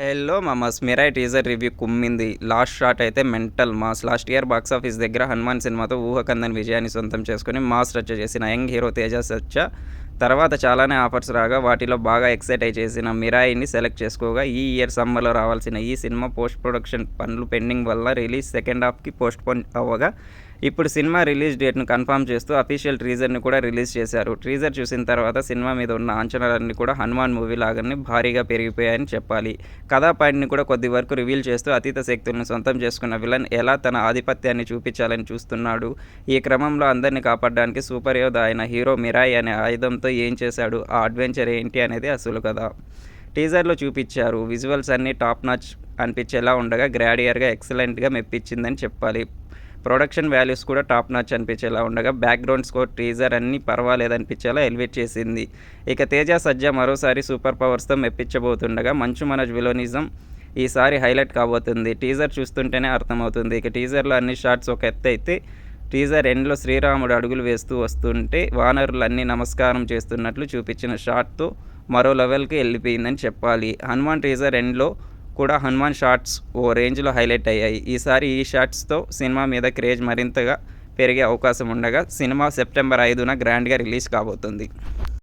Hello మామాస్, 'Mirai' teaser review కుమ్మింది. Last shot అయితే mental mass. Last year box office దగ్గర 'హనుమాన్' సినిమాతో ఊహకందని విజయాన్ని సొంతం చేసుకుని మాస్ రచ్చ చేసిన యంగ్ హీరో తేజ సజ్జా తర్వాత చాలానే ఆఫర్స్ రాగా వాటిలో బాగా ఎక్సైట్ అయి చేసిన 'మిరాయి'ని సెలెక్ట్ చేసుకోగా ఈ ఇయర్ సమ్మర్లో రావాల్సిన ఈ సినిమా పోస్ట్ ప్రొడక్షన్ పనులు పెండింగ్ వల్ల రిలీజ్ సెకండ్ హాఫ్కి పోస్ట్పోన్ అవ్వగా ఇప్పుడు సినిమా రిలీజ్ డేట్ను కన్ఫర్మ్ చేస్తూ అఫీషియల్ టీజర్ని కూడా రిలీజ్ చేశారు. టీజర్ చూసిన తర్వాత సినిమా మీద ఉన్న అంచనాలన్నీ కూడా 'హనుమాన్' మూవీ లాగానే భారీగా పెరిగిపోయాయని చెప్పాలి. కథా పాయింట్ని కూడా కొద్ది వరకు రివీల్ చేస్తూ అతీత శక్తులను సొంతం చేసుకున్న విలన్ ఎలా తన ఆధిపత్యాన్ని చూపించాలని చూస్తున్నాడు. ఈ క్రమంలో అందరినీ కాపాడడానికి సూపర్ యోధ అయిన హీరో మిరాయ్ అనే ఆయుధంతో ఏం చేశాడు, ఆ అడ్వెంచర్ ఏంటి అనేది అసలు కథ. టీజర్లో చూపించారు. విజువల్స్ అన్నీ టాప్ నాచ్ అనిపించేలా ఉండగా గ్రాడియర్గా ఎక్సలెంట్గా మెప్పించిందని చెప్పాలి. ప్రొడక్షన్ వాల్యూస్ కూడా టాప్ నాచ్ అనిపించేలా ఉండగా బ్యాక్గ్రౌండ్ స్కోర్, టీజర్ అన్నీ పర్వాలేదనిపించేలా ఎలివేట్ చేసింది. ఇక తేజ సజ్జా మరోసారి సూపర్ పవర్స్తో మెప్పించబోతుండగా మంచు మనోజ్ విలోనిజం ఈసారి హైలైట్ కాబోతుంది. టీజర్ చూస్తుంటేనే అర్థమవుతుంది. ఇక టీజర్లో అన్ని షాట్స్ ఒక ఎత్తు అయితే టీజర్ ఎండ్లో శ్రీరాముడు అడుగులు వేస్తూ వస్తుంటే వానరులన్నీ నమస్కారం చేస్తున్నట్లు చూపించిన షాట్తో మరో లెవెల్కి వెళ్ళిపోయిందని చెప్పాలి. 'హనుమాన్' టీజర్ ఎండ్లో కూడా 'హనుమాన్' షాట్స్ ఓ రేంజ్లో హైలైట్ అయ్యాయి. ఈసారి ఈ షాట్స్తో సినిమా మీద క్రేజ్ మరింతగా పెరిగే అవకాశం ఉండగా సినిమా సెప్టెంబర్ 5న గ్రాండ్గా రిలీజ్ కాబోతుంది.